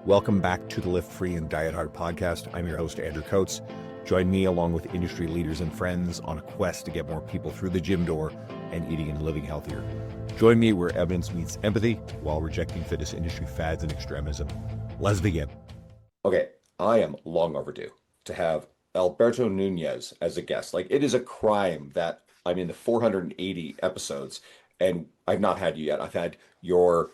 Welcome back to the Lift Free and Diet Hard podcast. I'm your host, Andrew Coates. Join me along with industry leaders and friends on a quest to get more people through the gym door and eating and living healthier. Join me where evidence meets empathy while rejecting fitness industry fads and extremism. Let's begin. Okay, I am long overdue to have Alberto Nunez as a guest. Like, it is a crime that I'm in the 480 episodes and I've not had you yet. I've had your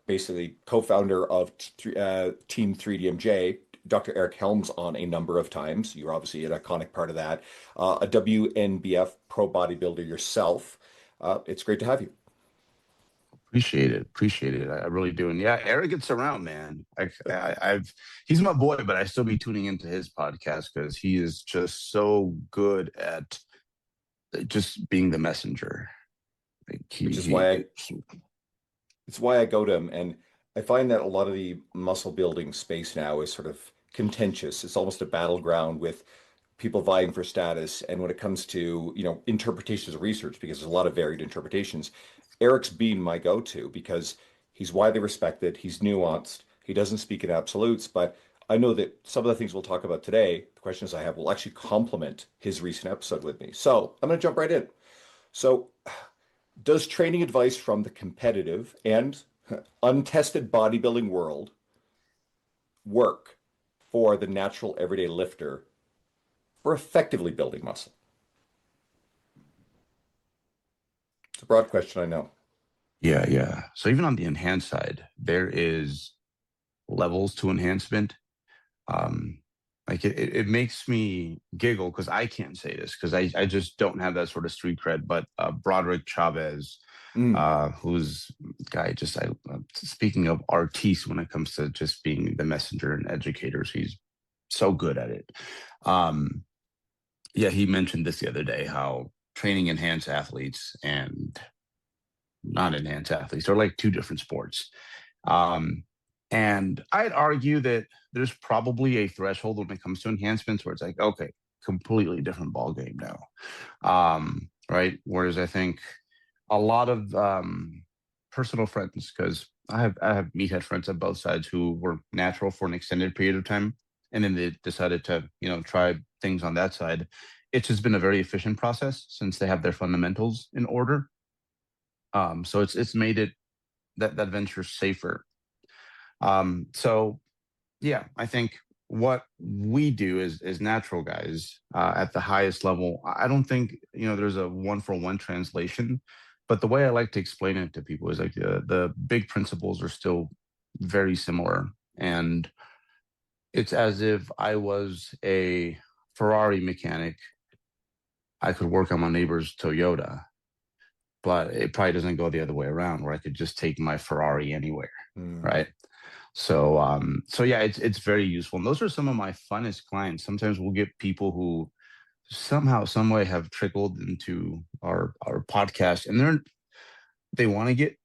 basically co-founder of Team 3DMJ, Dr. Eric Helms, on a number of times. You're obviously an iconic part of that. A WNBF pro bodybuilder yourself. It's great to have you. Appreciate it. I really do. And yeah, Eric gets around, man. He's my boy, but I still be tuning into his podcast because he is just so good at just being the messenger. It's why I go to him. And I find that a lot of the muscle building space now is sort of contentious. It's almost a battleground with people vying for status. And when it comes to, interpretations of research, because there's a lot of varied interpretations, Eric's been my go-to because he's widely respected, he's nuanced, he doesn't speak in absolutes, but I know that some of the things we'll talk about today, the questions I have, will actually complement his recent episode with me. So I'm going to jump right in. So does training advice from the competitive and untested bodybuilding world work for the natural everyday lifter for effectively building muscle? It's a broad question, I know. Yeah. So even on the enhanced side, there is levels to enhancement. It makes me giggle because I can't say this because I just don't have that sort of street cred. But Broderick Chavez, who's guy, speaking of artiste when it comes to just being the messenger and educators, he's so good at it. He mentioned this the other day, how training enhanced athletes and non-enhanced athletes are like two different sports. And I'd argue that there's probably a threshold when it comes to enhancements where it's like, okay, completely different ball game now. Right. Whereas I think a lot of personal friends, because I have meathead friends on both sides who were natural for an extended period of time, and then they decided to, try things on that side. It's just been a very efficient process since they have their fundamentals in order. So it's made it that venture safer. I think what we do is natural guys at the highest level. I don't think there's a 1-for-1 translation, but the way I like to explain it to people is like the big principles are still very similar, and it's as if I was a Ferrari mechanic. I could work on my neighbor's Toyota, but it probably doesn't go the other way around where I could just take my Ferrari anywhere. Right. So it's very useful. And those are some of my funnest clients. Sometimes we'll get people who somehow, some way have trickled into our podcast, and they want to get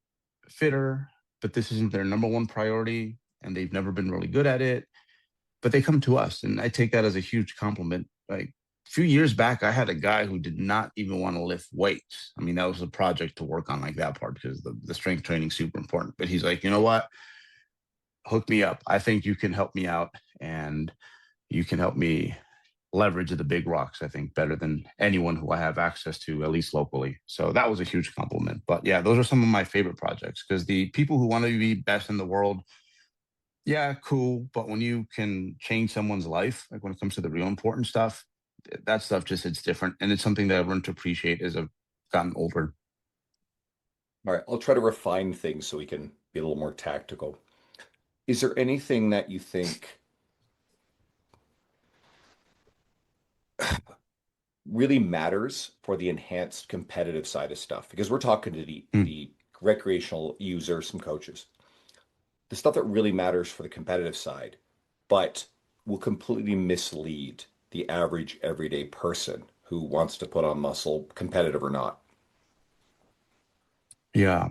fitter, but this isn't their number one priority, and they've never been really good at it. But they come to us, and I take that as a huge compliment. Like a few years back, I had a guy who did not even want to lift weights. I mean, that was a project to work on, like that part, because the strength training is super important. But he's like, you know what? Hook me up. I think you can help me out, and you can help me leverage the big rocks, I think, better than anyone who I have access to, at least locally. So that was a huge compliment. But yeah, those are some of my favorite projects, because the people who want to be best in the world, yeah, cool. But when you can change someone's life, like when it comes to the real important stuff, that stuff just, it's different. And it's something that I've learned to appreciate as I've gotten older. All right, I'll try to refine things so we can be a little more tactical. Is there anything that you think really matters for the enhanced competitive side of stuff? Because we're talking to the recreational user, some coaches. The stuff that really matters for the competitive side, but will completely mislead the average everyday person who wants to put on muscle, competitive or not. Yeah.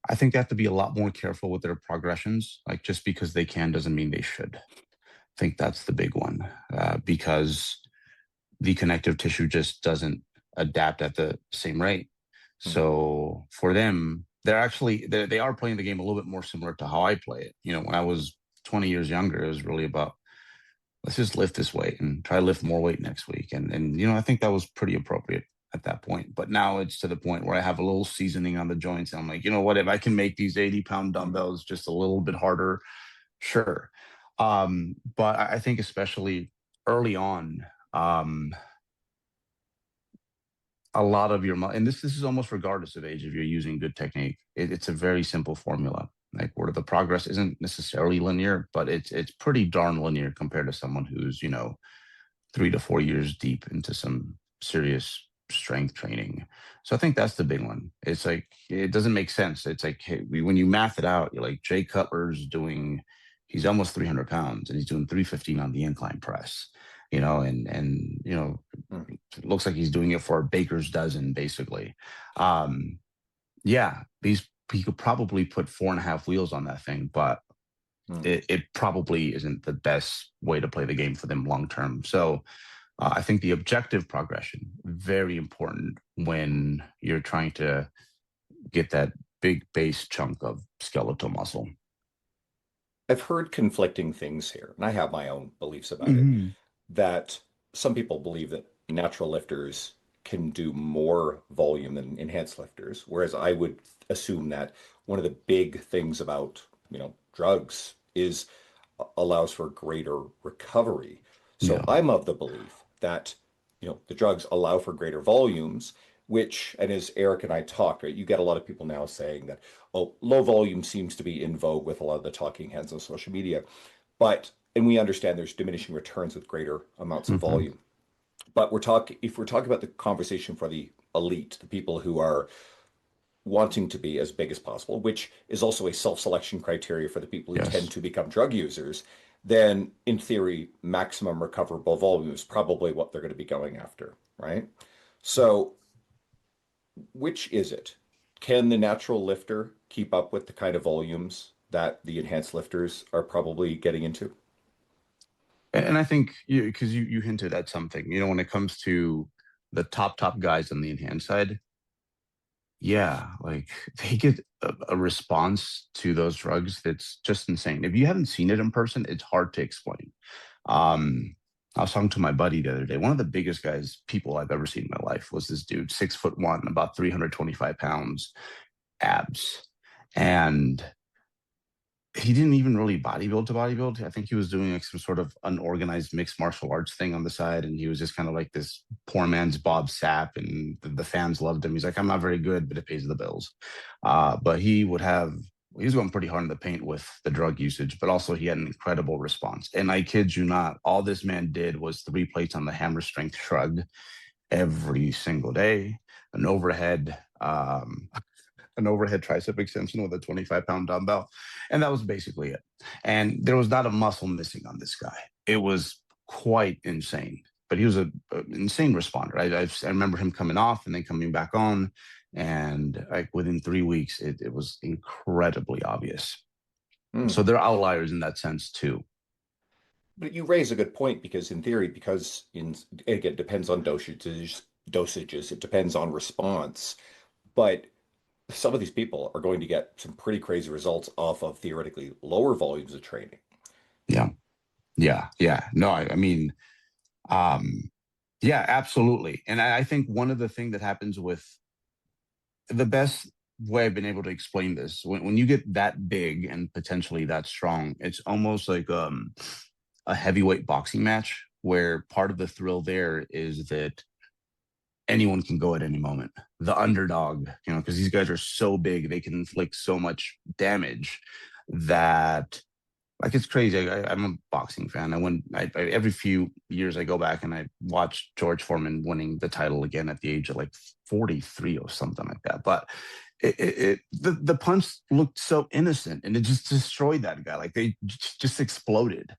I think they have to be a lot more careful with their progressions. Like, just because they can doesn't mean they should. I think that's the big one, because the connective tissue just doesn't adapt at the same rate. So for them, they are playing the game a little bit more similar to how I play it. When I was 20 years younger, it was really about, let's just lift this weight and try to lift more weight next week. And I think that was pretty appropriate at that point. But now it's to the point where I have a little seasoning on the joints. And I'm like, you know what, if I can make these 80-pound dumbbells just a little bit harder, sure. But I think especially early on, a lot of your, and this is almost regardless of age, if you're using good technique, it's a very simple formula. Like, where the progress isn't necessarily linear, but it's pretty darn linear compared to someone who's 3 to 4 years deep into some serious strength training. So I think that's the big one. It's like, it doesn't make sense. It's like, hey, when you math it out, you're like, Jay Cutler's he's almost 300 pounds and he's doing 315 on the incline press. And it looks like he's doing it for a baker's dozen, basically. Yeah, he could probably put 4.5 wheels on that thing, but it probably isn't the best way to play the game for them long term. So I think the objective progression, very important when you're trying to get that big base chunk of skeletal muscle. I've heard conflicting things here, and I have my own beliefs about it, that some people believe that natural lifters can do more volume than enhanced lifters, whereas I would assume that one of the big things about, drugs is allows for greater recovery. So Yeah. I'm of the belief that, the drugs allow for greater volumes, which, and as Eric and I talked, right, you get a lot of people now saying that, oh, low volume seems to be in vogue with a lot of the talking heads on social media. And we understand there's diminishing returns with greater amounts of volume. But if we're talking about the conversation for the elite, the people who are wanting to be as big as possible, which is also a self-selection criteria for the people who tend to become drug users, then in theory, maximum recoverable volume is probably what they're going to be going after, right? So which is it? Can the natural lifter keep up with the kind of volumes that the enhanced lifters are probably getting into? And I think, because you hinted at something, when it comes to the top guys on the enhanced side, yeah, like, they get a response to those drugs that's just insane. If you haven't seen it in person, it's hard to explain. I was talking to my buddy the other day. One of the biggest people I've ever seen in my life was this dude, 6'1", about 325 pounds, abs. And he didn't even really bodybuild. I think he was doing like some sort of unorganized mixed martial arts thing on the side. And he was just kind of like this poor man's Bob Sapp, and the fans loved him. He's like, I'm not very good, but it pays the bills. But he was going pretty hard in the paint with the drug usage, but also he had an incredible response. And I kid you not, all this man did was 3 plates on the hammer strength shrug every single day, an overhead tricep extension with a 25-pound dumbbell. And that was basically it. And there was not a muscle missing on this guy. It was quite insane. But he was an insane responder. I remember him coming off and then coming back on. And like within 3 weeks, it was incredibly obvious. So they're outliers in that sense too. But you raise a good point, because in theory, again, it depends on dosages, it depends on response. But some of these people are going to get some pretty crazy results off of theoretically lower volumes of training. Yeah. No, I mean, yeah, absolutely. And I think one of the things that happens with the best way I've been able to explain this, when you get that big and potentially that strong, it's almost like a heavyweight boxing match, where part of the thrill there is that anyone can go at any moment. The underdog, because these guys are so big, they can inflict so much damage that, like, it's crazy. I'm a boxing fan. Every few years I go back and I watch George Foreman winning the title again at the age of like 43 or something like that. But the punch looked so innocent, and it just destroyed that guy. Like, they just exploded.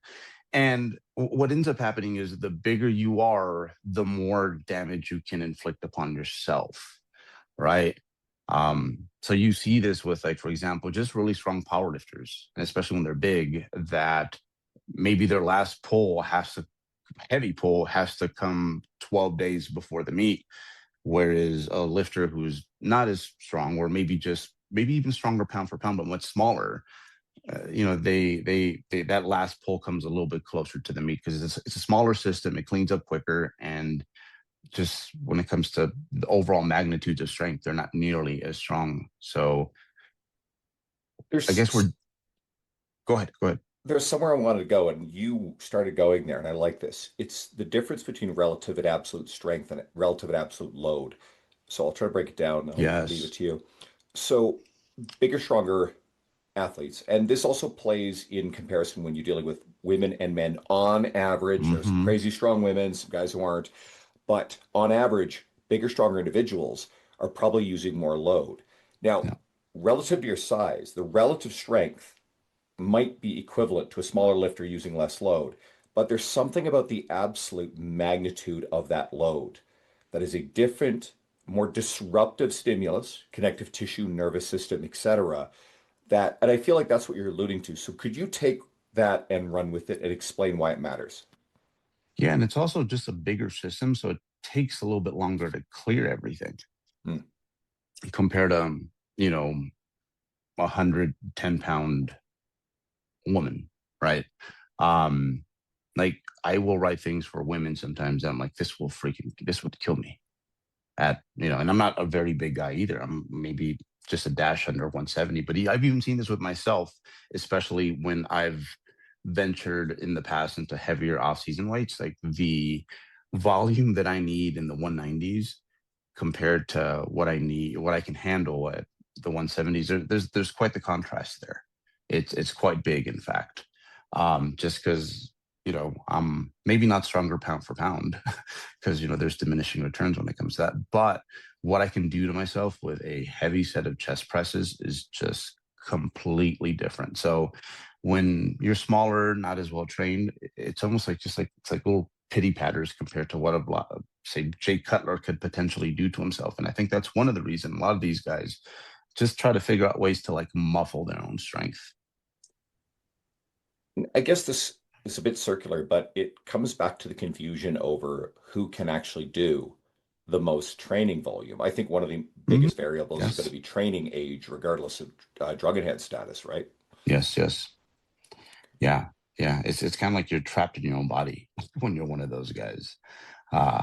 And what ends up happening is the bigger you are, the more damage you can inflict upon yourself, right? So you see this with, like, for example, just really strong powerlifters, and especially when they're big, that maybe their last heavy pull has to come 12 days before the meet. Whereas a lifter who's not as strong, or maybe just maybe even stronger pound for pound, but much smaller, they that last pull comes a little bit closer to the meat because it's a smaller system. It cleans up quicker, and just when it comes to the overall magnitudes of strength, they're not nearly as strong. So I guess There's go ahead, go ahead. there's somewhere I wanted to go, and you started going there, and I like this. It's the difference between relative and absolute strength and relative and absolute load. So I'll try to break it down, and I'll leave it Yes. to you. So bigger, stronger athletes, and this also plays in comparison when you're dealing with women and men on average. There's some Mm-hmm. crazy strong women, some guys who aren't, but on average, bigger, stronger individuals are probably using more load. Now, Yeah. relative to your size, the relative strength might be equivalent to a smaller lifter using less load, but there's something about the absolute magnitude of that load that is a different, more disruptive stimulus, connective tissue, nervous system, etc. That, and I feel like that's what you're alluding to. So could you take that and run with it and explain why it matters? Yeah, and it's also just a bigger system, so it takes a little bit longer to clear everything Hmm. compared to, you know, 110-pound woman, right? Um, like I will write things for women sometimes. And I'm like, this would kill me and I'm not a very big guy either. I'm maybe just a dash under 170, but I've even seen this with myself, especially when I've ventured in the past into heavier off-season weights, like the volume that I need in the 190s compared to what I can handle at the 170s. There's quite the contrast there. It's quite big, in fact. Just because I'm maybe not stronger pound for pound, because there's diminishing returns when it comes to that. But what I can do to myself with a heavy set of chest presses is just completely different. So when you're smaller, not as well trained, it's almost like it's like little pity patters compared to what say Jay Cutler could potentially do to himself. And I think that's one of the reasons a lot of these guys just try to figure out ways to like muffle their own strength. I guess this is a bit circular, but it comes back to the confusion over who can actually do the most training volume. I think one of the Mhm. biggest variables is going to Yes. be training age, regardless of drug enhanced status, right? Yes. Yes. Yeah. Yeah. It's kind of like you're trapped in your own body when you're one of those guys. Uh,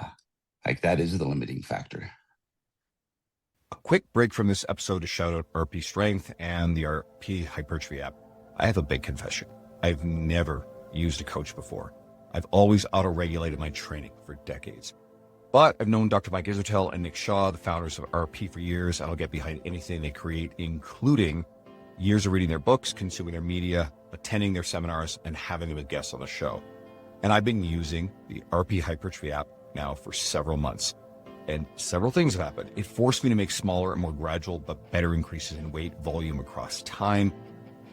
like that is the limiting factor. A quick break from this episode to shout out RP Strength and the RP Hypertrophy app. I have a big confession. I've never used a coach before. I've always auto-regulated my training for decades. But I've known Dr. Mike Isertel and Nick Shaw, the founders of RP, for years, and I'll get behind anything they create, including years of reading their books, consuming their media, attending their seminars, and having them as guests on the show. And I've been using the RP Hypertrophy app now for several months. And several things have happened. It forced me to make smaller and more gradual but better increases in weight volume across time,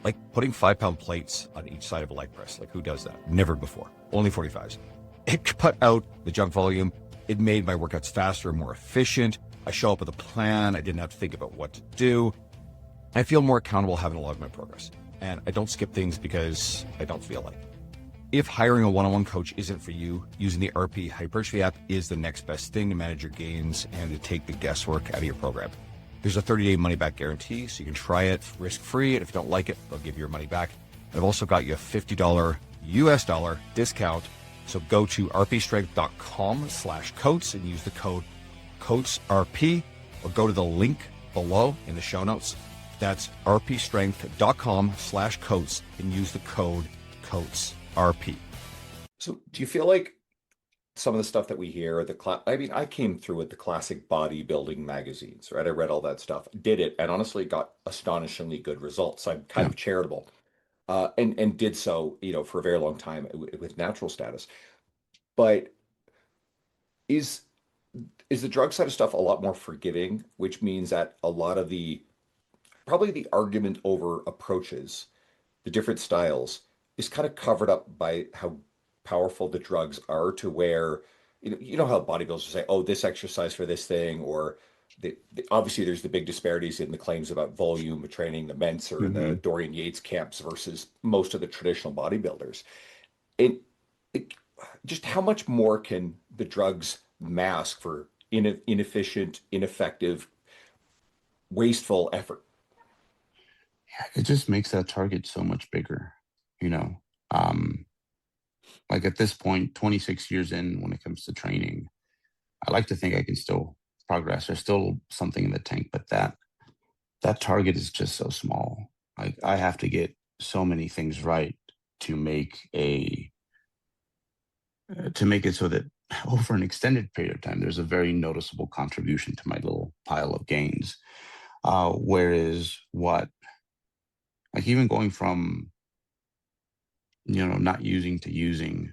like putting 5-pound plates on each side of a leg press. Like, who does that? Never before. Only 45s. It cut out the junk volume. It made my workouts faster and more efficient. I show up with a plan. I didn't have to think about what to do. I feel more accountable having a log my progress. And I don't skip things because I don't feel like it. If hiring a one-on-one coach isn't for you, using the RP Hypertrophy app is the next best thing to manage your gains and to take the guesswork out of your program. There's a 30-day money-back guarantee, so you can try it risk-free, and if you don't like it, they'll give you your money back. I've also got you a $50 US dollar discount, so go to rpstrength.com/coats and use the code COATSRP, or go to the link below in the show notes. That's rpstrength.com/coats and use the code COATSRP. So do you feel like some of the stuff that we hear, I mean, I came through with the classic bodybuilding magazines, right? I read all that stuff, did it, and honestly got astonishingly good results. I'm kind Yeah. of charitable, and did so, for a very long time with natural status. But is is the drug side of stuff a lot more forgiving, which means that a lot of probably the argument over approaches, the different styles, is kind of covered up by how powerful the drugs are, to where you know how bodybuilders say, oh, this exercise for this thing, or obviously there's the big disparities in the claims about volume of training, the Menser and the Hmm. Dorian Yates camps versus most of the traditional bodybuilders. It, it just how much more can the drugs mask for inefficient, ineffective, wasteful effort? It just makes that target so much bigger, you know. Um, like at this point, 26 years in, when it comes to training, I like to think I can still progress. There's still something in the tank, but that target is just so small. Like I have to get so many things right to make it so that over an extended period of time, there's a very noticeable contribution to my little pile of gains. Whereas what, like even going from, not using to using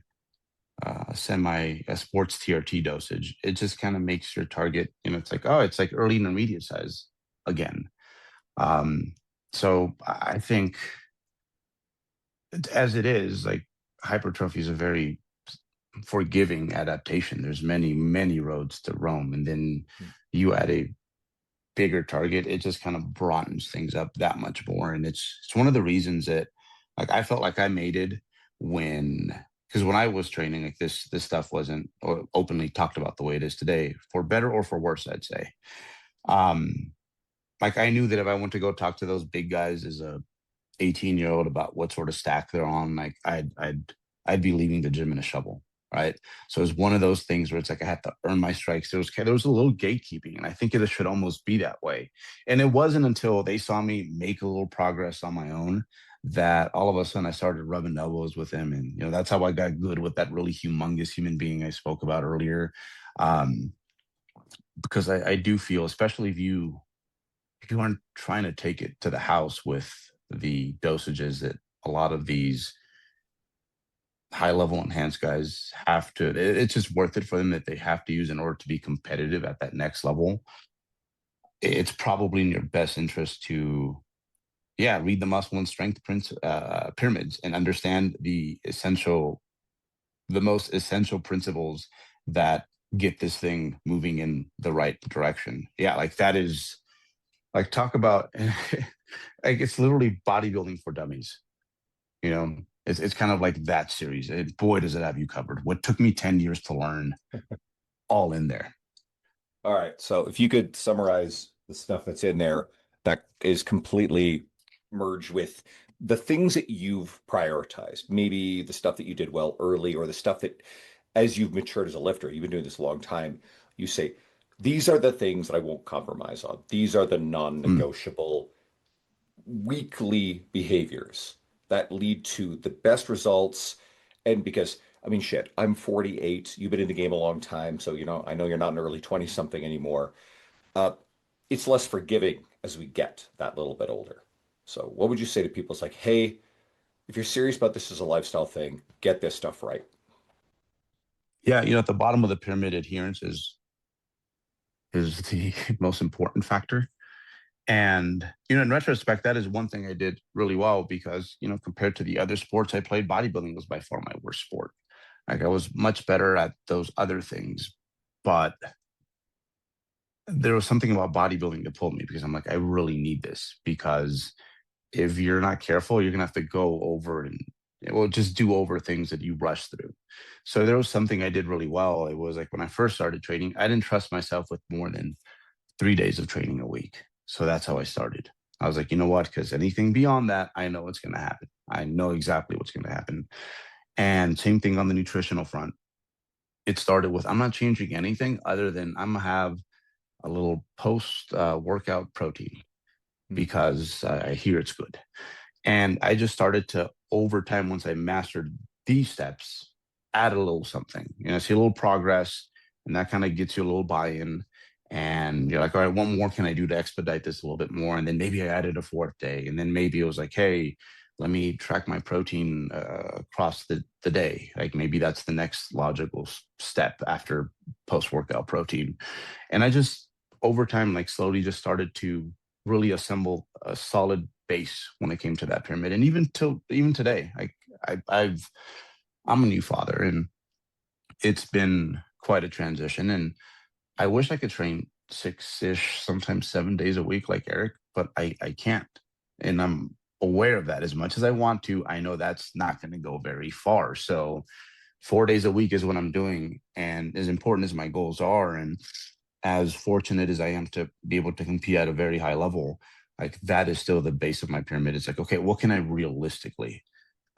a sports TRT dosage, it just kind of makes your target, it's like, oh, it's like early intermediate size again. Um, so I think as it is, like hypertrophy is a very forgiving adaptation. There's many, many roads to Rome. And then you add a bigger target, it just kind of broadens things up that much more. And it's one of the reasons that like I felt like I made it because when I was training, like this stuff wasn't openly talked about the way it is today, for better or for worse, I'd say. Um, like I knew that if I went to go talk to those big guys as a 18-year-old about what sort of stack they're on, like I'd be leaving the gym in a shovel, right? So it's one of those things where it's like I had to earn my strikes. There was a little gatekeeping, and I think it should almost be that way. And it wasn't until they saw me make a little progress on my own that all of a sudden I started rubbing elbows with him, and that's how I got good with that really humongous human being I spoke about earlier. Um, because I do feel, especially if you aren't trying to take it to the house with the dosages that a lot of these high level enhanced guys have to, it's just worth it for them that they have to use in order to be competitive at that next level. It's probably in your best interest to, read the muscle and strength pyramids and understand the most essential principles that get this thing moving in the right direction. Yeah, like that is, like, talk about like it's literally bodybuilding for dummies. It's kind of like that series. Boy, does it have you covered. What took me 10 years to learn, all in there. All right. So if you could summarize the stuff that's in there that is completely merged with the things that you've prioritized, maybe the stuff that you did well early, or the stuff that as you've matured as a lifter, you've been doing this a long time, you say, these are the things that I won't compromise on. These are the Mm. non-negotiable weekly behaviors that lead to the best results. And because, I mean, shit, I'm 48. You've been in the game a long time. So, I know you're not an early 20 something anymore. Uh, it's less forgiving as we get that little bit older. So, what would you say to people? It's like, hey, if you're serious about this as a lifestyle thing, get this stuff right. Yeah, at the bottom of the pyramid, adherence is the most important factor. And, in retrospect, that is one thing I did really well because, compared to the other sports I played, bodybuilding was by far my worst sport. Like I was much better at those other things, but there was something about bodybuilding that pulled me because I'm like, I really need this, because if you're not careful, you're gonna have to go over and just do over things that you rush through. So there was something I did really well. It was like when I first started training, I didn't trust myself with more than 3 days of training a week. So that's how I started. I was like, you know what? Because anything beyond that, I know what's going to happen. I know exactly what's going to happen. And same thing on the nutritional front. It started with, I'm not changing anything other than I'm going to have a little post workout protein because I hear it's good. And I just started to, over time, once I mastered these steps, add a little something, see a little progress, and that kind of gets you a little buy-in. And you're like, all right, what more can I do to expedite this a little bit more? And then maybe I added a fourth day. And then maybe it was like, hey, let me track my protein across the day. Like maybe that's the next logical step after post-workout protein. And I just, over time, like slowly just started to really assemble a solid base when it came to that pyramid. And even today, like I'm a new father, and it's been quite a transition. And I wish I could train 6-ish, sometimes 7 days a week like Eric, but I can't. And I'm aware of that. As much as I want to, I know that's not going to go very far. So 4 days a week is what I'm doing. And as important as my goals are, and as fortunate as I am to be able to compete at a very high level, Like that is still the base of my pyramid. It's like, okay, what can I realistically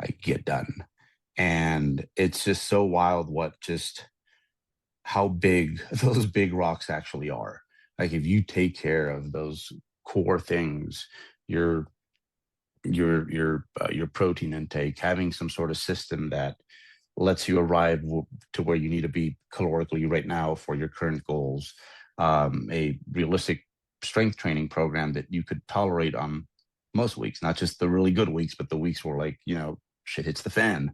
like get done? And it's just so wild how big those big rocks actually are. Like if you take care of those core things, your your protein intake, having some sort of system that lets you arrive to where you need to be calorically right now for your current goals, a realistic strength training program that you could tolerate on most weeks, not just the really good weeks, but the weeks where like, shit hits the fan.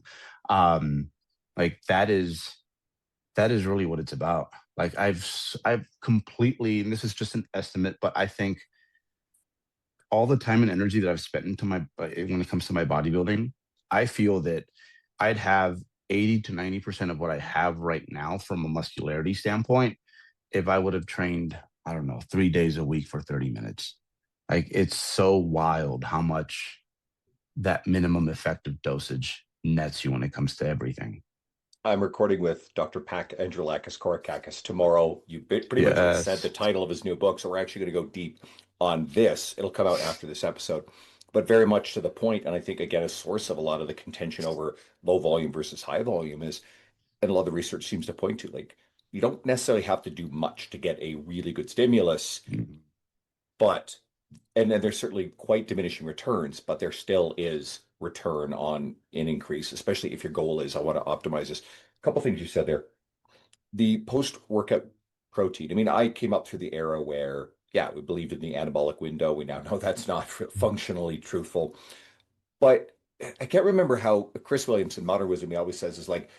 Like that is really what it's about. Like I've completely, and this is just an estimate, but I think all the time and energy that I've spent into when it comes to my bodybuilding, I feel that I'd have 80 to 90% of what I have right now from a muscularity standpoint if I would have trained, I don't know, 3 days a week for 30 minutes. Like it's so wild how much that minimum effective dosage nets you when it comes to everything. I'm recording with Dr. Pak Androulakis Korakakis tomorrow. You pretty much said the Yes. title of his new book, so we're actually going to go deep on this. It'll come out after this episode, but very much to the point, and I think again a source of a lot of the contention over low volume versus high volume is, and a lot of the research seems to point to, like, you don't necessarily have to do much to get a really good stimulus, Mhm. but and then there's certainly quite diminishing returns, but there still is return on an increase, especially if your goal is I want to optimize this. A couple things you said there. The post-workout protein. I mean, I came up through the era where, yeah, we believed in the anabolic window. We now know that's not functionally truthful. But I can't remember how Chris Williams in Modern Wisdom, he always says, is like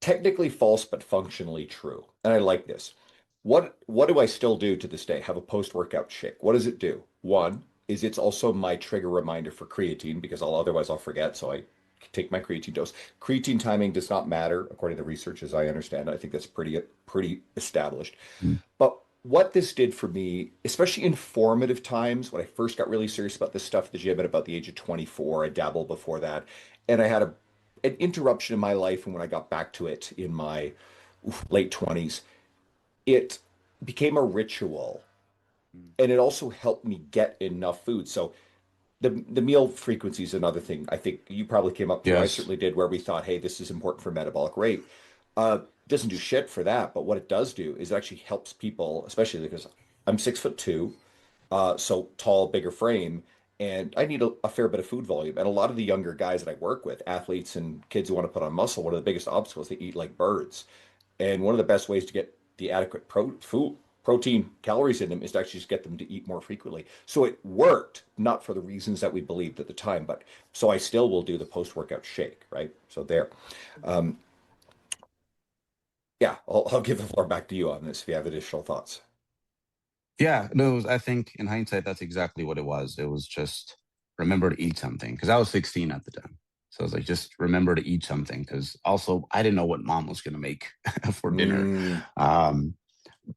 technically false but functionally true. And I like this. What do I still do to this day? Have a post-workout shake. What does it do? One is it's also my trigger reminder for creatine because I'll forget. So I take my creatine dose. Creatine timing does not matter according to research, as I understand. I think that's pretty established. Mhm. But what this did for me, especially in formative times, when I first got really serious about this stuff at the gym at about the age of 24, I dabbled before that, and I had an interruption in my life, and when I got back to it in my late 20s, it became a ritual, and it also helped me get enough food. So the meal frequency is another thing I think you probably came up through. I Yes. certainly did, where we thought, hey, this is important for metabolic rate. Doesn't do shit for that, but what it does do is it actually helps people, especially because I'm 6'2", so tall, bigger frame, and I need a fair bit of food volume. And a lot of the younger guys that I work with, athletes and kids who want to put on muscle, one of the biggest obstacles, they eat like birds. And one of the best ways to get the adequate protein calories in them is to actually just get them to eat more frequently. So it worked, not for the reasons that we believed at the time, but so I still will do the post-workout shake, right? So there. Um, yeah, I'll give the floor back to you on this if you have additional thoughts. Yeah, no, I think in hindsight, that's exactly what it was. It was just remember to eat something because I was 16 at the time. So I was like, just remember to eat something because also I didn't know what mom was going to make for dinner. Mm, Um,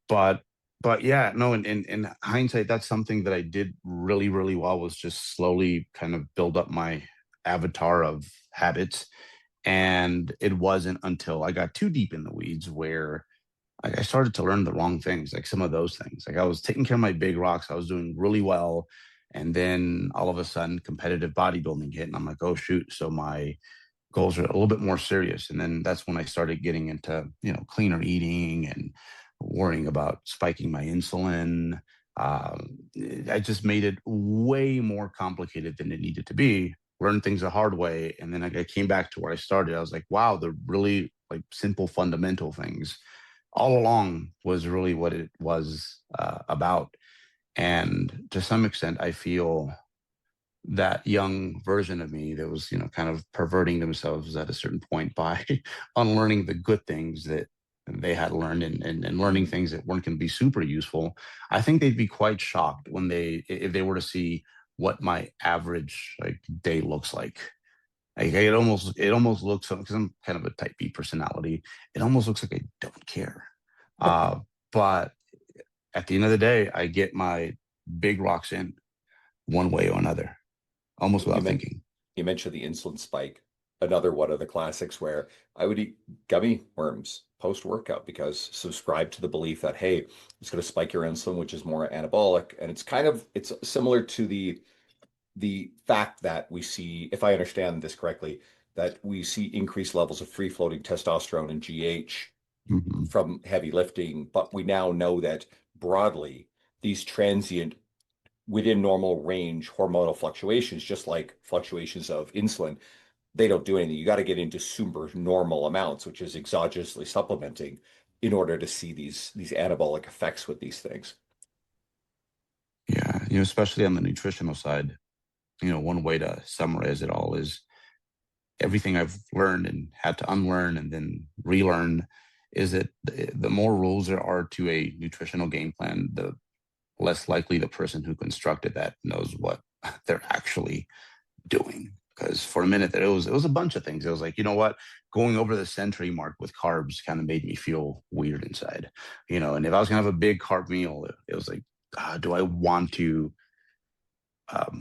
but but yeah, no, in hindsight, that's something that I did really, really well was just slowly kind of build up my avatar of habits. And it wasn't until I got too deep in the weeds where I started to learn the wrong things, like some of those things. Like I was taking care of my big rocks, I was doing really well. And then all of a sudden, competitive bodybuilding hit, and I'm like, oh shoot. So my goals are a little bit more serious. And then that's when I started getting into, cleaner eating and worrying about spiking my insulin. I just made it way more complicated than it needed to be. Learned things the hard way, and then I came back to where I started. I was like, wow, the really like simple fundamental things all along was really what it was about. And to some extent, I feel that young version of me that was, kind of perverting themselves at a certain point by unlearning the good things that they had learned and learning mm. things that weren't going to be super useful. I think they'd be quite shocked if they were to see what my average like day looks like. Like it almost looks because I'm kind of a type B personality. It almost looks like I don't care. Uh, but at the end of the day, I get my big rocks in one way or another, almost You without meant thinking. you mentioned the insulin spike. another one of the classics where I would eat gummy worms post-workout because subscribe to the belief that, hey, it's going to spike your insulin, which is more anabolic. And it's similar to the fact that we see, if I understand this correctly, that we see increased levels of free-floating testosterone and GH Mhm. from heavy lifting, but we now know that broadly these transient within normal range hormonal fluctuations, just like fluctuations of insulin, they don't do anything. You got to get into super normal amounts, which is exogenously supplementing in order to see these anabolic effects with these things. Yeah, especially on the nutritional side, one way to summarize it all is everything I've learned and had to unlearn and then relearn is that the more rules there are to a nutritional game plan, the less likely the person who constructed that knows what they're actually doing. Because for a minute there, it was a bunch of things. It was like, you know what, going over the century mark with carbs kind of made me feel weird inside, And if I was gonna have a big carb meal, it was like, do I want to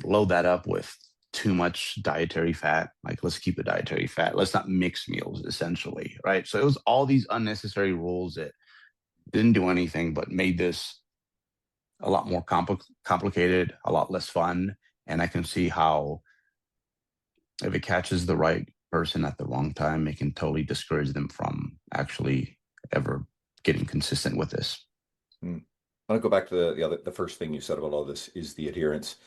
load that up with too much dietary fat? Like, let's keep the dietary fat. Let's not mix meals, essentially, right? So it was all these unnecessary rules that didn't do anything but made this a lot more complicated, a lot less fun. And I can see how if it catches the right person at the wrong time, it can totally discourage them from actually ever getting consistent with this. Hmm. I want to go back to the first thing you said about all this is the adherence.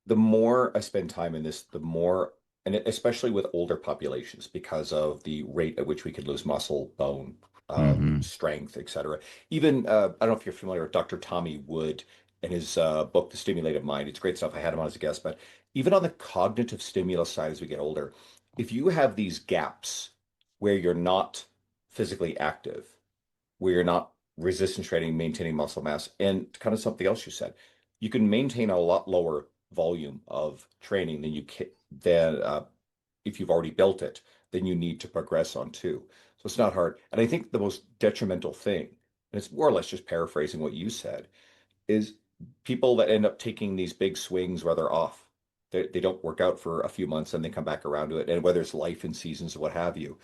The more I spend time in this, the more, and especially with older populations, because of the rate at which we could lose muscle, bone, Hmm. strength, etc. Even I don't know if you're familiar with Dr. Tommy Wood and his book, The Stimulated Mind. It's great stuff. I had him on as a guest, but even on the cognitive stimulus side, as we get older, if you have these gaps where you're not physically active, where you're not resistance training, maintaining muscle mass, and kind of something else you said, you can maintain a lot lower volume of training than you can than if you've already built it, then you need to progress on too. So it's not hard. And I think the most detrimental thing, and it's more or less just paraphrasing what you said, is people that end up taking these big swings where they're off. They don't work out for a few months and they come back around to it. And whether it's life and seasons or what have you,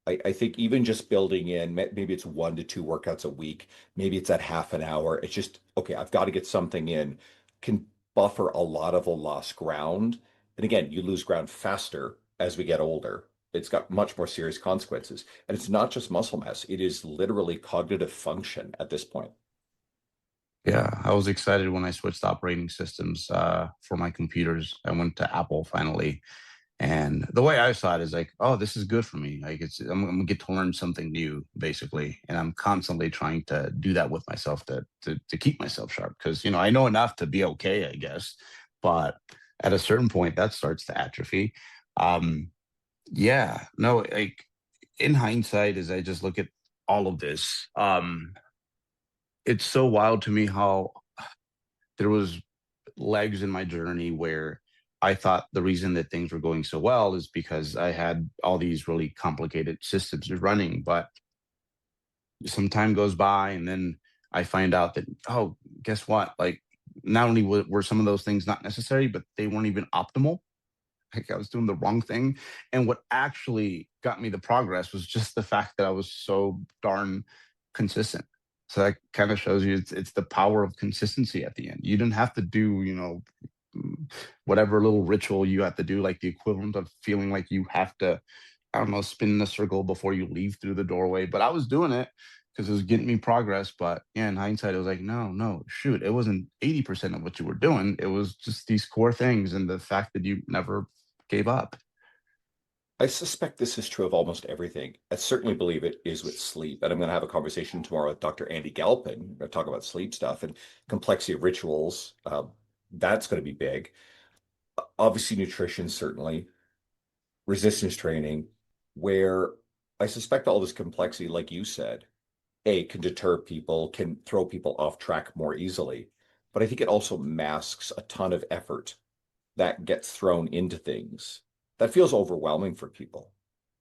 I think even just building in, maybe it's 1 to 2 workouts a week, maybe it's at half an hour. It's just, okay, I've got to get something in, can buffer a lot of the lost ground. And again, you lose ground faster as we get older. It's got much more serious consequences. And it's not just muscle mass, it is literally cognitive function at this point. Yeah, I was excited when I switched operating systems for my computers. I went to Apple finally. And the way I saw it is like, oh, this is good for me. Like I'm gonna get to learn something new, basically. And I'm constantly trying to do that with myself to keep myself sharp. Because I know enough to be okay, I guess. But at a certain point, that starts to atrophy. Um, yeah, no, like in hindsight, as I just look at all of this, it's so wild to me how there was legs in my journey where I thought the reason that things were going so well is because I had all these really complicated systems running. But some time goes by, and then I find out that, oh, guess what? Like, not only were some of those things not necessary, but they weren't even optimal. Like, I was doing the wrong thing. And what actually got me the progress was just the fact that I was so darn consistent. So that kind of shows you it's the power of consistency at the end. You didn't have to do, whatever little ritual you have to do, like the equivalent of feeling like you have to, I don't know, spin in a circle before you leave through the doorway. But I was doing it because it was getting me progress. But yeah, in hindsight, it was like, no, shoot, it wasn't 80% of what you were doing. It was just these core things and the fact that you never gave up. I suspect this is true of almost everything. I certainly believe it is with sleep. And I'm going to have a conversation tomorrow with Dr. Andy Galpin. We're going to talk about sleep stuff and complexity of rituals. That's going to be big. Obviously, nutrition, certainly, resistance training, where I suspect all this complexity, like you said, A, can deter people, can throw people off track more easily. But I think it also masks a ton of effort that gets thrown into things that feels overwhelming for people.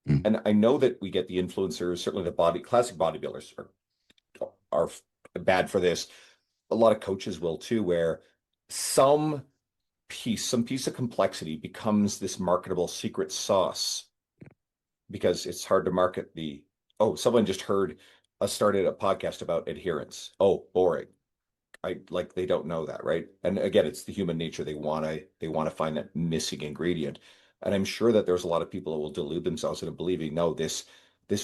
Mm. And I know that we get the influencers, certainly classic bodybuilders are bad for this. A lot of coaches will too, where some piece of complexity becomes this marketable secret sauce because it's hard to market oh, someone just heard us started a podcast about adherence. Oh, boring. They don't know that, right? And again, it's the human nature. They want to find that missing ingredient. And I'm sure that there's a lot of people who will delude themselves into believing, no, this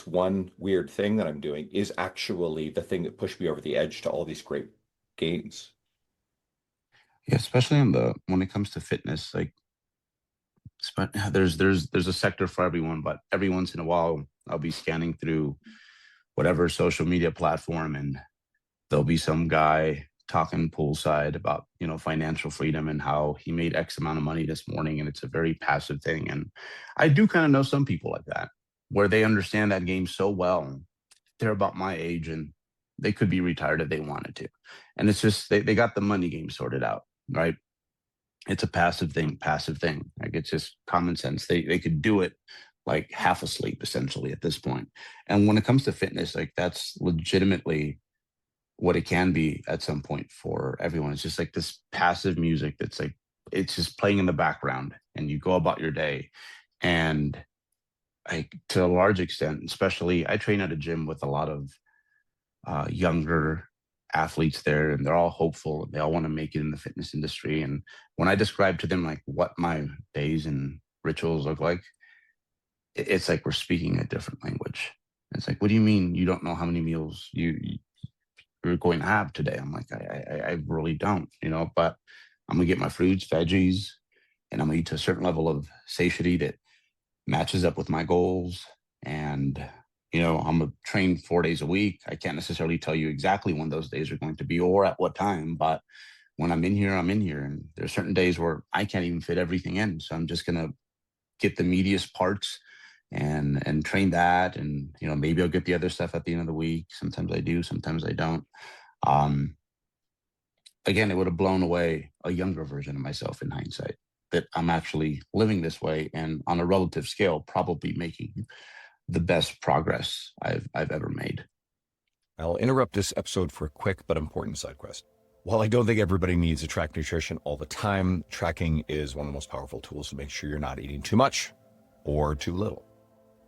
one weird thing that I'm doing is actually the thing that pushed me over the edge to all these great gains. Yeah, especially when it comes to fitness, like there's a sector for everyone, but every once in a while I'll be scanning through whatever social media platform, and there'll be some guy talking poolside about financial freedom and how he made X amount of money this morning, and it's a very passive thing. And I do kind of know some people like that, where they understand that game so well. They're about my age and they could be retired if they wanted to, and it's just they got the money game sorted out, right? It's a passive thing. Like, it's just common sense. They could do it like half asleep essentially at this point. And when it comes to fitness, like, that's legitimately what it can be at some point for everyone. It's just like this passive music that's like, it's just playing in the background and you go about your day. And like, to a large extent, especially, I train at a gym with a lot of younger athletes there, and they're all hopeful. They all want to make it in the fitness industry. And when I describe to them like what my days and rituals look like, it's like we're speaking a different language. It's like, what do you mean you don't know how many meals you're going to have today? I'm like, I really don't, but I'm gonna get my fruits, veggies, and I'm gonna eat to a certain level of satiety that matches up with my goals. And I'm gonna train 4 days a week. I can't necessarily tell you exactly when those days are going to be or at what time, but when I'm in here, I'm in here. And there's certain days where I can't even fit everything in, so I'm just gonna get the meatiest parts and train that. And maybe I'll get the other stuff at the end of the week. Sometimes I do, sometimes I don't. um Again, it would have blown away a younger version of myself in hindsight, that I'm actually living this way, and on a relative scale, probably making the best progress I've ever made. I'll interrupt this episode for a quick but important side quest. While I don't think everybody needs to track nutrition all the time, tracking is one of the most powerful tools to make sure you're not eating too much or too little.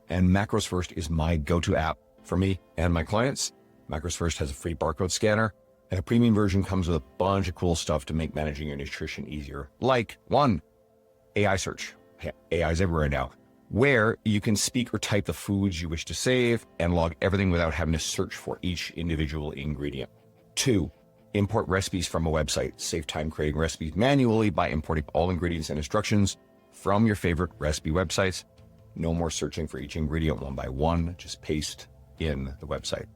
And Macros First is my go-to app for me and my clients. Macros First has a free barcode scanner, and a premium version comes with a bunch of cool stuff to make managing your nutrition easier. Like, one, AI search. AI is everywhere now, where you can speak or type the foods you wish to save and log everything without having to search for each individual ingredient. Two, import recipes from a website. Save time creating recipes manually by importing all ingredients and instructions from your favorite recipe websites. No more searching for each ingredient one by one, just paste in the website.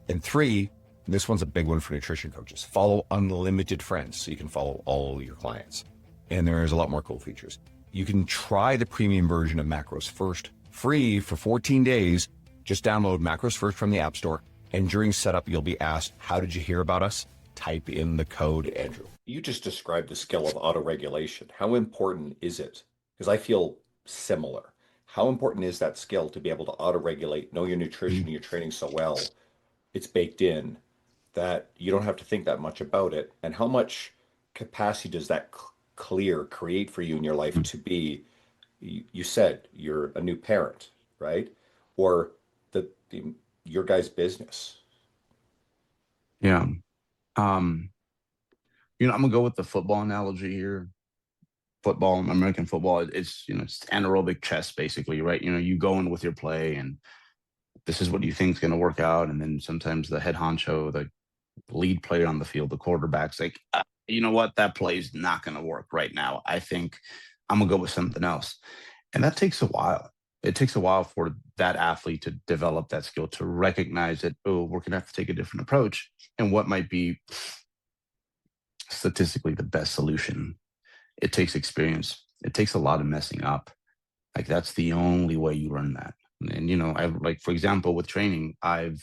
And three, this one's a big one for nutrition coaches. Follow unlimited friends so you can follow all your clients. And there's a lot more cool features. You can try the premium version of Macros First free for 14 days. Just download Macros First from the App Store. And during setup, you'll be asked, how did you hear about us? Type in the code, Andrew. You just described the skill of autoregulation. How important is it? Because I feel similar. How important is that skill to be able to autoregulate, know your nutrition, and your training so well, it's baked in that you don't have to think that much about it? And how much capacity does that create for you in your life to be, you said you're a new parent, right? Or your guy's business. Yeah. I'm gonna go with the football analogy here. Football, American football, it's anaerobic chess basically, right? You go in with your play and this is what you think is going to work out. And then sometimes the head honcho, the lead player on the field, the quarterback's like, you know what, that play is not going to work right now. I think I'm gonna go with something else. And that takes a while. It takes a while for that athlete to develop that skill, to recognize that, oh, we're going to have to take a different approach, and what might be statistically the best solution. It takes experience. It takes a lot of messing up. Like, that's the only way you learn that. And like, for example, with training, I've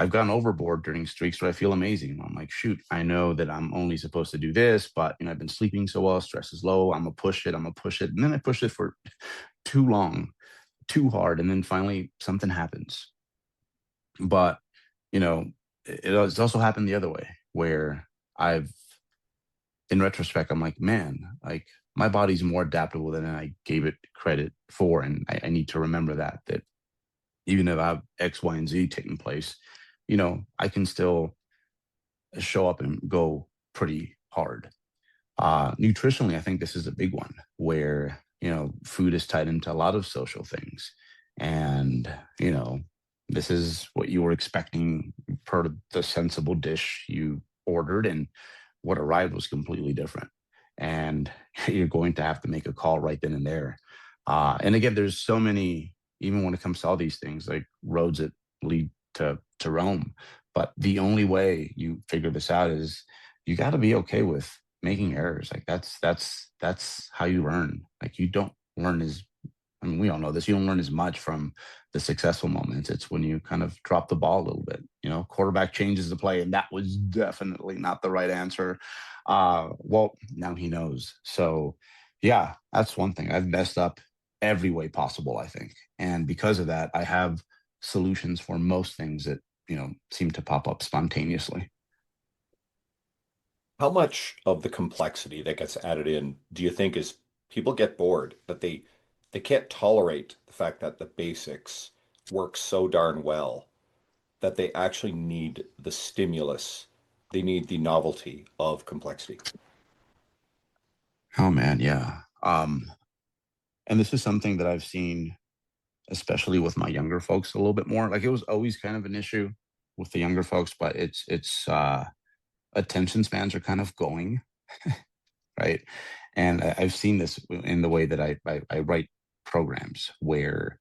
gone overboard during streaks where I feel amazing. I'm like, shoot, I know that I'm only supposed to do this, but I've been sleeping so well, stress is low. I'm gonna push it. And then I push it for too long, too hard. And then finally something happens. But, it's also happened the other way, where in retrospect, I'm like, man, like, my body's more adaptable than I gave it credit for. And I need to remember that even if I have X, Y, and Z taking place, I can still show up and go pretty hard. Nutritionally, I think this is a big one where, food is tied into a lot of social things. And, this is what you were expecting per the sensible dish you ordered, and what arrived was completely different. And you're going to have to make a call right then and there. And again, there's so many, even when it comes to all these things, like roads that lead to Rome. But the only way you figure this out is you got to be okay with making errors. Like that's how you learn. Like you don't learn we all know this. You don't learn as much from the successful moments. It's when you kind of drop the ball a little bit. Quarterback changes the play, and that was definitely not the right answer. Well, now he knows. So, yeah, that's one thing. I've messed up every way possible, I think, and because of that, I have solutions for most things that seem to pop up spontaneously. How much of the complexity that gets added in do you think is people get bored that they can't tolerate the fact that the basics work so darn well that they actually need the stimulus, they need the novelty of complexity? Oh man, yeah. And this is something that I've seen, especially with my younger folks, a little bit more. Like it was always kind of an issue with the younger folks, but it's attention spans are kind of going, right? And I've seen this in the way that I write programs where,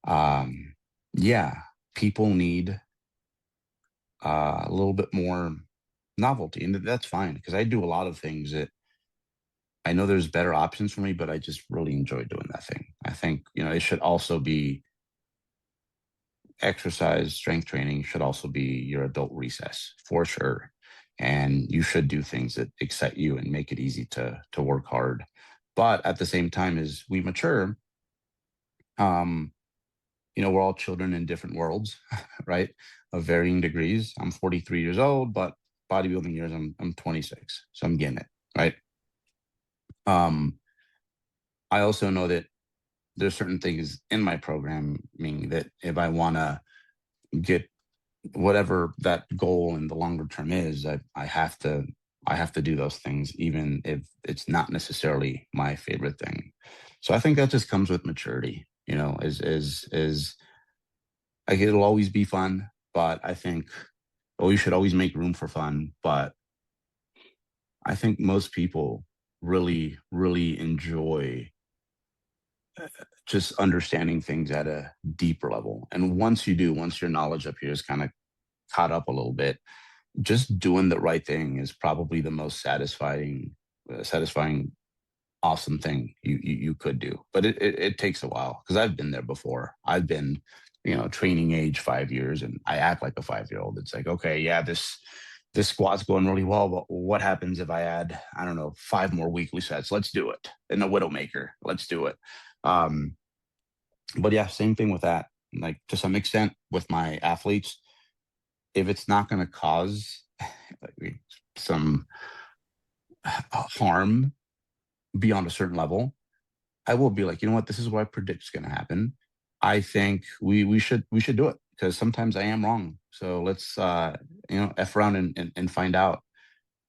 um, yeah, people need a little bit more novelty, and that's fine because I do a lot of things that I know there's better options for me, but I just really enjoy doing that thing. I think it should also be exercise, strength training should also be your adult recess for sure. And you should do things that excite you and make it easy to work hard. But at the same time, as we mature, um, we're all children in different worlds, right? Of varying degrees. I'm 43 years old, but bodybuilding years, I'm 26. So I'm getting it, right? Um, I also know that there's certain things in my programming that if I want to get whatever that goal in the longer term is, I have to do those things, even if it's not necessarily my favorite thing. So I think that just comes with maturity, is like it'll always be fun, but I think you should always make room for fun. But I think most people really, really enjoy just understanding things at a deeper level. And once your knowledge up here is kind of caught up a little bit, just doing the right thing is probably the most satisfying, awesome thing you could do. But it takes a while because I've been there before. I've been, training age 5 years, and I act like a 5-year-old. It's like, okay, yeah, this squat's going really well, but what happens if I add, I don't know, 5 more weekly sets? Let's do it. And the Widowmaker, let's do it. Um, but yeah, same thing with that. Like to some extent with my athletes, if it's not going to cause like, some harm beyond a certain level, I will be like, you know what, this is what I predict is going to happen. I think we should do it because sometimes I am wrong. So let's f around and find out,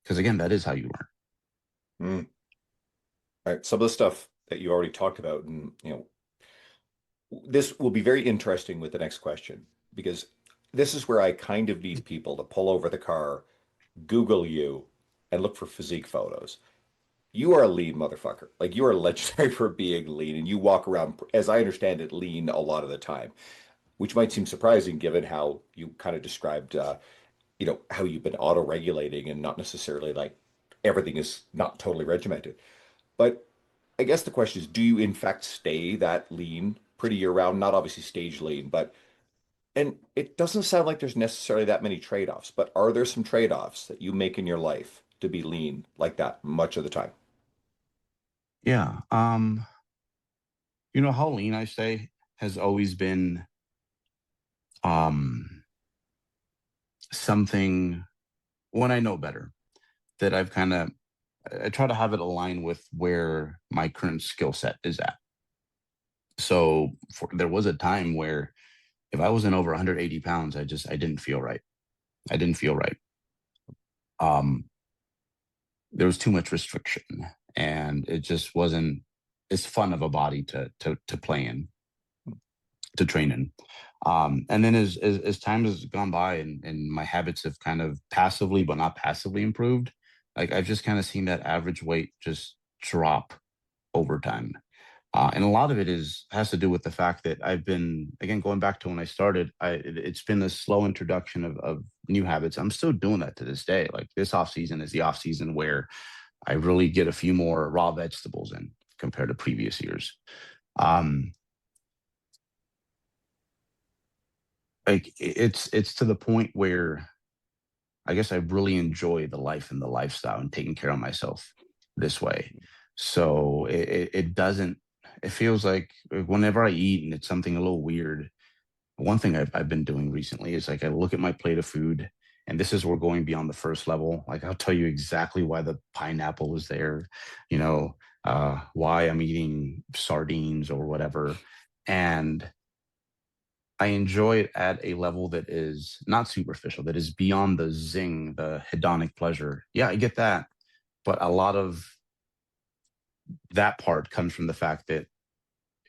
because again, that is how you learn. Mm. All right. Some of the stuff that you already talked about, and this will be very interesting with the next question, because this is where I kind of need people to pull over the car, Google you, and look for physique photos. You are a lean motherfucker. Like you are legendary for being lean, and you walk around, as I understand it, lean a lot of the time, which might seem surprising given how you kind of described, how you've been auto-regulating and not necessarily like everything is not totally regimented. But I guess the question is, do you in fact stay that lean pretty year round? Not obviously stage lean, but and it doesn't sound like there's necessarily that many trade-offs, but are there some trade-offs that you make in your life to be lean like that much of the time? Yeah. How lean I stay has always been um something when I know better that I've kind of I try to have it align with where my current skill set is at. So there was a time where if I wasn't over 180 pounds, I didn't feel right. I didn't feel right. Um, there was too much restriction, and it just wasn't as fun of a body to play in, to train in. And then as time has gone by and my habits have kind of passively but not passively improved, like I've just kind of seen that average weight just drop over time. And a lot of it has to do with the fact that I've been, again, going back to when I started, it's been a slow introduction of new habits. I'm still doing that to this day. Like this off season is the off season where I really get a few more raw vegetables in compared to previous years. Like it's to the point where I guess I really enjoy the life and the lifestyle and taking care of myself this way. So it doesn't, it feels like whenever I eat and it's something a little weird, one thing I've been doing recently is like I look at my plate of food, and this is we're going beyond the first level. Like I'll tell you exactly why the pineapple is there, you know, why I'm eating sardines or whatever. And I enjoy it at a level that is not superficial, that is beyond the zing, the hedonic pleasure. Yeah, I get that. But a lot of that part comes from the fact that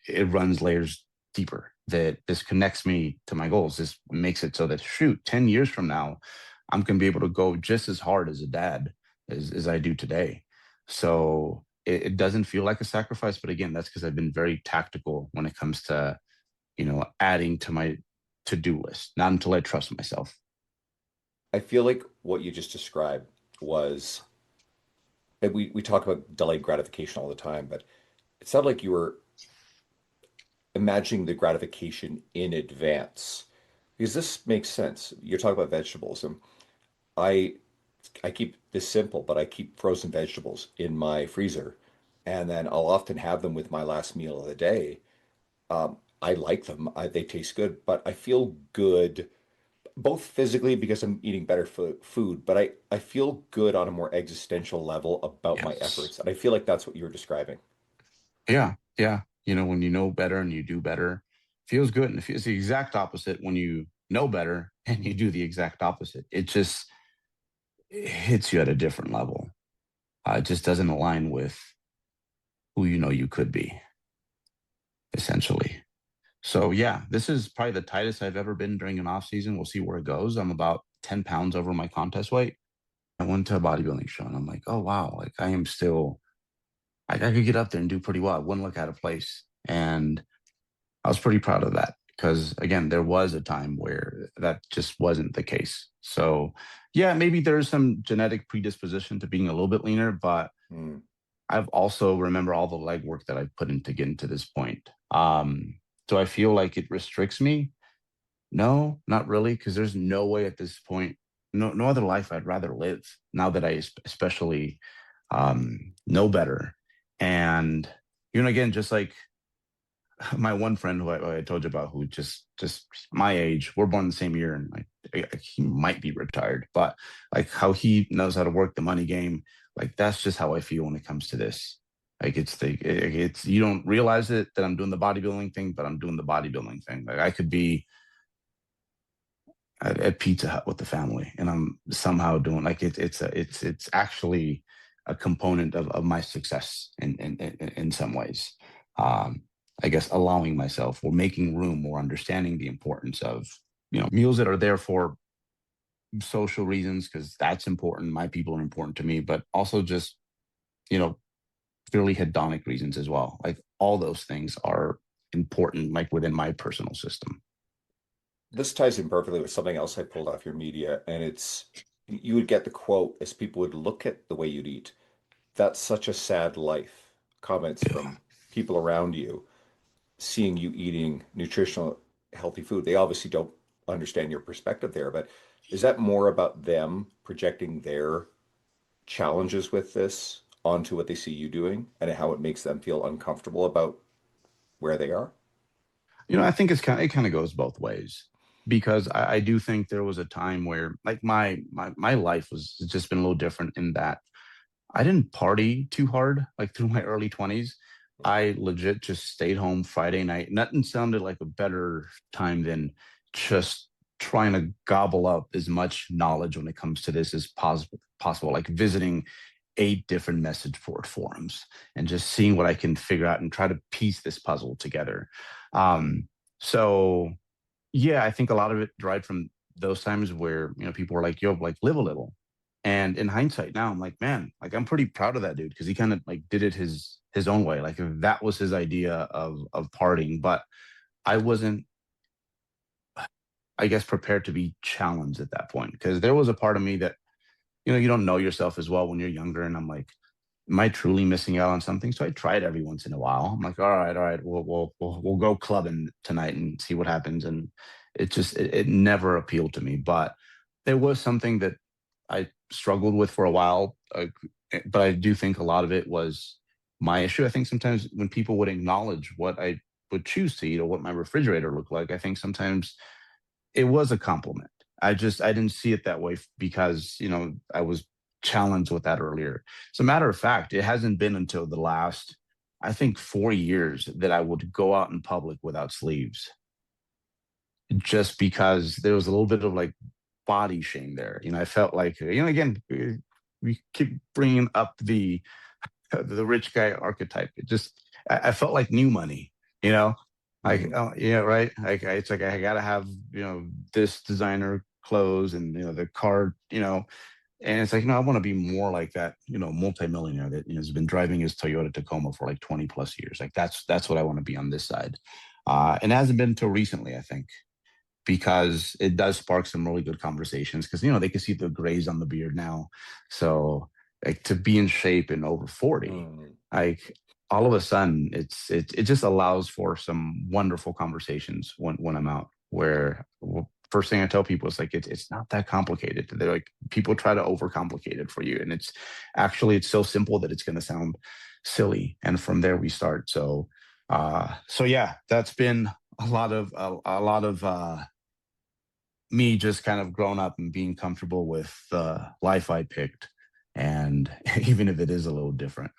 it runs layers deeper, that this connects me to my goals. This makes it so that, shoot, 10 years from now, I'm going to be able to go just as hard as a dad as I do today. So it doesn't feel like a sacrifice. But again, that's because I've been very tactical when it comes to, adding to my to-do list, not until I trust myself. I feel like what you just described was, and we talk about delayed gratification all the time, but it sounded like you were imagining the gratification in advance. Because this makes sense. You're talking about vegetables, and I I keep this simple, but I keep frozen vegetables in my freezer, and then I'll often have them with my last meal of the day. I like them. They taste good, but I feel good both physically because I'm eating better food, but I feel good on a more existential level about my Yes. efforts. And I feel like that's what you were describing. Yeah. Yeah. When you know better and you do better, feels good. And it feels the exact opposite when you know better and you do the exact opposite. It hits you at a different level. It just doesn't align with who you could be, essentially. So yeah, this is probably the tightest I've ever been during an off season. We'll see where it goes. I'm about 10 pounds over my contest weight. I went to a bodybuilding show and I'm like, oh wow, like I am still, I could get up there and do pretty well. I wouldn't look out of place. And I was pretty proud of that because again, there was a time where that just wasn't the case. So yeah, maybe there's some genetic predisposition to being a little bit leaner, but Mm. I've also remember all the legwork that I've put in to getting to this point. Do I feel like it restricts me? No, not really, because there's no way at this point, no other life I'd rather live now that I especially know better. And again, just like my one friend who I told you about, who just my age, we're born the same year, and like he might be retired, but like how he knows how to work the money game, like that's just how I feel when it comes to this. Like it's you don't realize it that I'm doing the bodybuilding thing, but I'm doing the bodybuilding thing. Like I could be at Pizza Hut with the family, and I'm somehow doing like it's actually a component of my success in some ways. Um, I guess allowing myself or making room or understanding the importance of meals that are there for social reasons because that's important. My people are important to me, but also just you know purely hedonic reasons as well. Like all those things are important, like within my personal system. This ties in perfectly with something else I pulled off your media, and it's you would get the quote as people would look at the way you'd eat. That's such a sad life. Comments Yeah. from people around you seeing you eating nutritional, healthy food. They obviously don't understand your perspective there, but is that more about them projecting their challenges with this onto what they see you doing and how it makes them feel uncomfortable about where they are? I think it kind of goes both ways because I do think there was a time where like my life was just been a little different in that I didn't party too hard like through my early 20s. I legit just stayed home Friday night. Nothing sounded like a better time than just trying to gobble up as much knowledge when it comes to this as possible, like visiting 8 different message board forums and just seeing what I can figure out and try to piece this puzzle together. So yeah, I think a lot of it derived from those times where, people were like, yo, like live a little. And in hindsight now, I'm like, man, like I'm pretty proud of that dude because he kind of like did it his own way. Like that was his idea of partying. But I wasn't, I guess, prepared to be challenged at that point because there was a part of me that, you don't know yourself as well when you're younger. And I'm like, am I truly missing out on something? So I try it every once in a while. I'm like, all right, we'll go clubbing tonight and see what happens. And it never appealed to me. But there was something that I struggled with for a while. But I do think a lot of it was my issue. I think sometimes when people would acknowledge what I would choose to eat or what my refrigerator looked like, I think sometimes it was a compliment. I didn't see it that way because, I was challenged with that earlier. As a matter of fact, it hasn't been until the last, I think, 4 years that I would go out in public without sleeves just because there was a little bit of like body shame there. I felt like, again, we keep bringing up the rich guy archetype. I felt like new money, like, yeah, right. Like it's like I gotta have this designer clothes and the car, and it's like I want to be more like that multimillionaire that has been driving his Toyota Tacoma for like 20 plus years. Like that's what I want to be on this side, and it hasn't been until recently, I think, because it does spark some really good conversations because they can see the grays on the beard now. So like to be in shape and over 40, like all of a sudden it just allows for some wonderful conversations when I'm out where first thing I tell people is like it's not that complicated. They're like people try to overcomplicate it for you, and it's so simple that it's going to sound silly, and from there we start. So yeah, that's been a lot of me just kind of growing up and being comfortable with the life I picked, and even if it is a little different.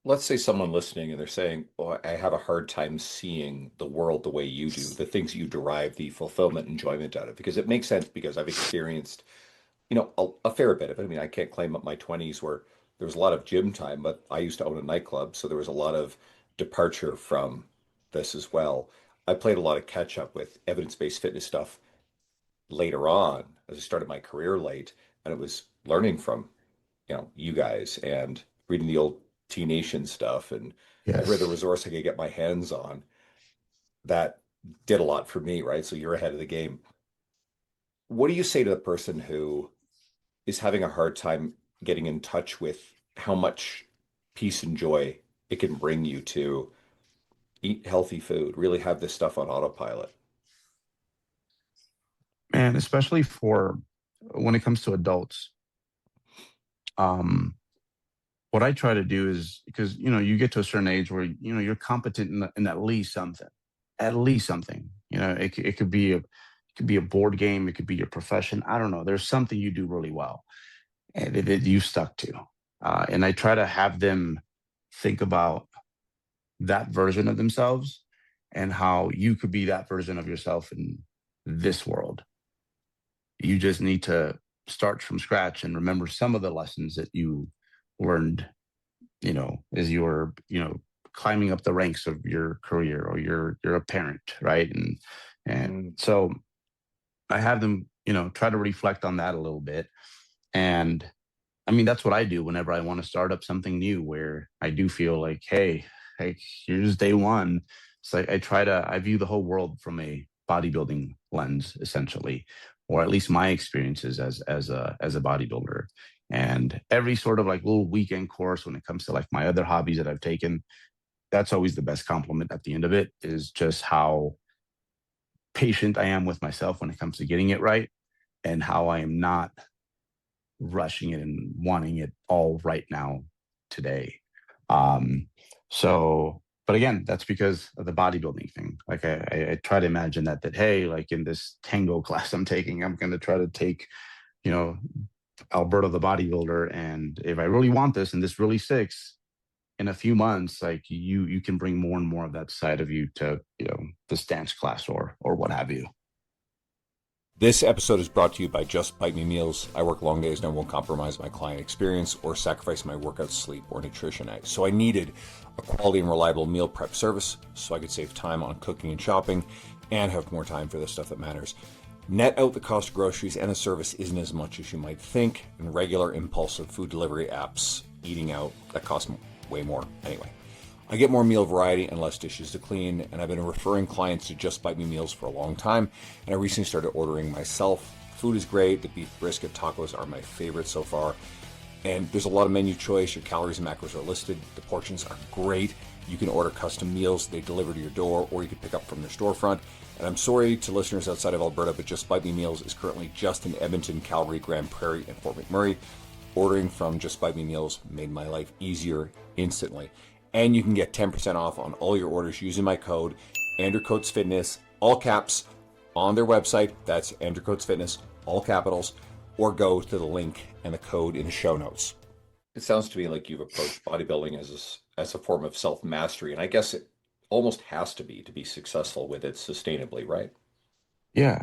Let's say someone listening and they're saying, "Oh, I have a hard time seeing the world the way you do, the things you derive the fulfillment, enjoyment out of," because it makes sense because I've experienced, a fair bit of it. I mean, I can't claim up my 20s where there was a lot of gym time, but I used to own a nightclub, so there was a lot of departure from this as well. I played a lot of catch up with evidence-based fitness stuff later on as I started my career late, and it was learning from, you guys and reading the old T Nation stuff and every other Yes. resource I could get my hands on. That did a lot for me, right? So you're ahead of the game. What do you say to the person who is having a hard time getting in touch with how much peace and joy it can bring you to eat healthy food, really have this stuff on autopilot? And especially for when it comes to adults, um, what I try to do is because you get to a certain age where you're competent in at least something. It could be a board game, it could be your profession. I don't know. There's something you do really well and that you stuck to, and I try to have them think about that version of themselves and how you could be that version of yourself in this world. You just need to start from scratch and remember some of the lessons that you learned, as you were, climbing up the ranks of your career or you're a parent, right? And Mm. so I have them, try to reflect on that a little bit. And I mean, that's what I do whenever I want to start up something new where I do feel like, hey, here's day one. So I view the whole world from a bodybuilding lens, essentially, or at least my experiences as a bodybuilder. And every sort of like little weekend course when it comes to like my other hobbies that I've taken, that's always the best compliment at the end of it is just how patient I am with myself when it comes to getting it right and how I am not rushing it and wanting it all right now today. Um, but again, that's because of the bodybuilding thing. Like I try to imagine that hey, like in this tango class I'm taking, I'm going to try to take, you know, Alberto the bodybuilder, and if I really want this and this really sticks, in a few months, like you can bring more and more of that side of you to, this dance class or what have you. This episode is brought to you by Just Bite Me Meals. I work long days and I won't compromise my client experience or sacrifice my workout, sleep, or nutrition. So I needed a quality and reliable meal prep service so I could save time on cooking and shopping and have more time for the stuff that matters. Net out the cost of groceries and the service isn't as much as you might think, and regular impulsive food delivery apps, eating out, that costs way more anyway. I get more meal variety and less dishes to clean, and I've been referring clients to Just Bite Me Meals for a long time, and I recently started ordering myself. Food is great. The beef brisket tacos are my favorite so far, and there's a lot of menu choice. Your calories and macros are listed. The portions are great. You can order custom meals. They deliver to your door, or you can pick up from their storefront. And I'm sorry to listeners outside of Alberta, but Just Bite Me Meals is currently just in Edmonton, Calgary, Grand Prairie, and Fort McMurray. Ordering from Just Bite Me Meals made my life easier instantly. And you can get 10% off on all your orders using my code, Andrew Coates Fitness, all caps, on their website. That's Andrew Coates Fitness, all capitals, or go to the link and the code in the show notes. It sounds to me like you've approached bodybuilding as a form of self-mastery, and I guess it almost has to be successful with it sustainably, right? Yeah.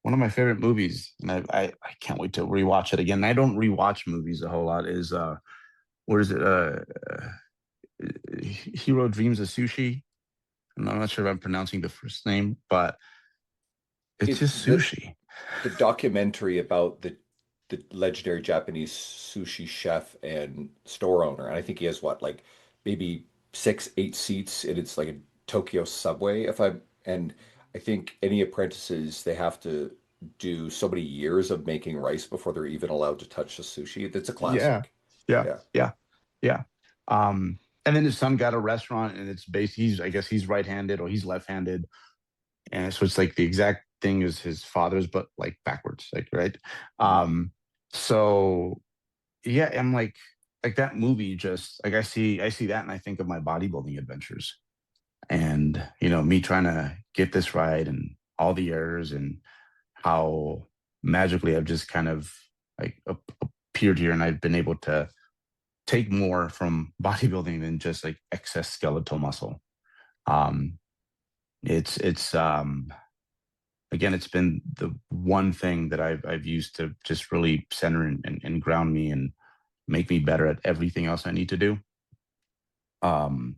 One of my favorite movies, and I can't wait to rewatch it again. I don't rewatch movies a whole lot. Is what is it? Hero Dreams of Sushi. I'm not sure if I'm pronouncing the first name, but it's just sushi. The documentary about the legendary Japanese sushi chef and store owner, and I think he has like maybe 6-8 seats, and it's like a Tokyo subway. And I think any apprentices, they have to do so many years of making rice before they're even allowed to touch the sushi. It's a classic. Yeah. And then his son got a restaurant, and it's based. I guess he's right-handed or he's left-handed, and so it's like the exact thing as his father's, but like backwards, like right. So yeah, I'm like that movie. Just like I see that, and I think of my bodybuilding adventures, and me trying to get this right, and all the errors, and how magically I've just kind of like appeared here, and I've been able to take more from bodybuilding than just like excess skeletal muscle. It's again, it's been the one thing that I've used to just really center and ground me and make me better at everything else I need to do. And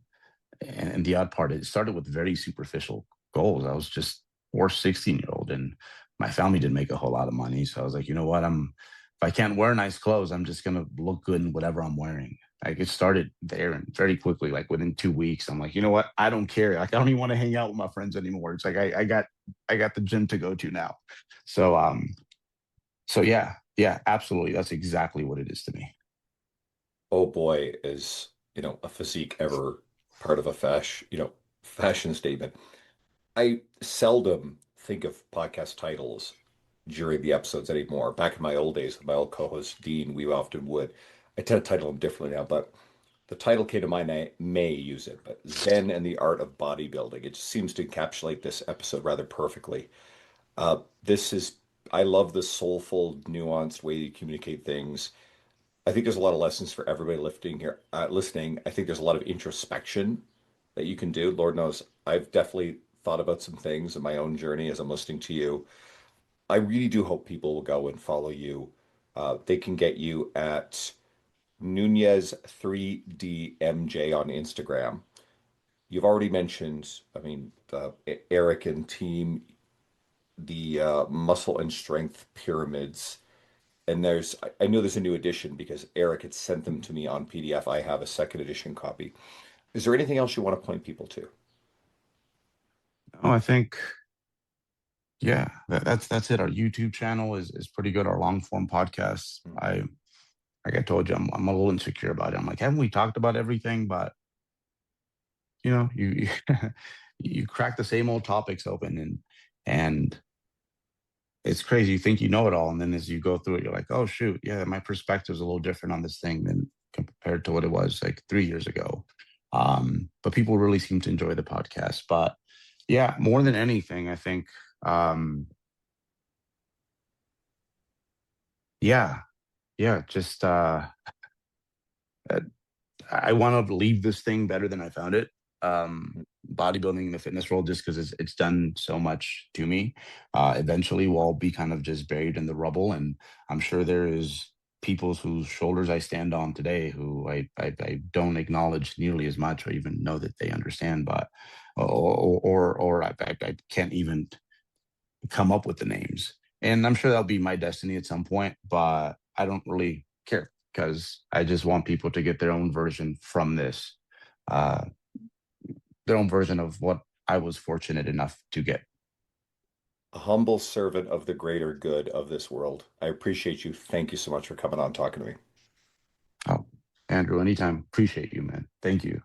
the odd part, it started with very superficial goals. I was just poor 16-year-old, and my family didn't make a whole lot of money. So I was like, you know what? If I can't wear nice clothes, I'm just gonna look good in whatever I'm wearing. Like it started there, and very quickly, like within 2 weeks, I'm like, you know what? I don't care. Like I don't even want to hang out with my friends anymore. It's like I got the gym to go to now. So yeah, absolutely. That's exactly what it is to me. Oh boy, is a physique ever part of a fashion statement. I seldom think of podcast titles during the episodes anymore. Back in my old days with my old co-host Dean, we often would. I tend to title them differently now, but the title came to mind. I may use it, but Zen and the Art of Bodybuilding. It just seems to encapsulate this episode rather perfectly. This is, I love the soulful, nuanced way you communicate things. I think there's a lot of lessons for everybody listening. I think there's a lot of introspection that you can do. Lord knows, I've definitely thought about some things in my own journey as I'm listening to you. I really do hope people will go and follow you. They can get you at Nunez 3DMJ on Instagram. You've already mentioned, Eric and team, the muscle and strength pyramids. And I know there's a new edition because Eric had sent them to me on PDF. I have a second edition copy. Is there anything else you want to point people to? Oh, I think, yeah, that's it. Our YouTube channel is pretty good. Our long form podcasts. Like I told you, I'm a little insecure about it. I'm like, haven't we talked about everything? But you you crack the same old topics open, and it's crazy. You think you know it all, and then as you go through it, you're like, oh shoot, yeah, my perspective is a little different on this thing than compared to what it was like 3 years ago. But people really seem to enjoy the podcast. But yeah, more than anything, I think Yeah, yeah. Just I want to leave this thing better than I found it. Bodybuilding, the fitness world, just because it's done so much to me. Eventually, we'll all be kind of just buried in the rubble, and I'm sure there is people whose shoulders I stand on today who I don't acknowledge nearly as much, or even know that they understand, but or I can't even come up with the names. And I'm sure that'll be my destiny at some point, but I don't really care because I just want people to get their own version from this, uh, their own version of what I was fortunate enough to get. A humble servant of the greater good of this world. I appreciate you. Thank you so much for coming on talking to me. Oh, Andrew, anytime. Appreciate you, man. Thank you.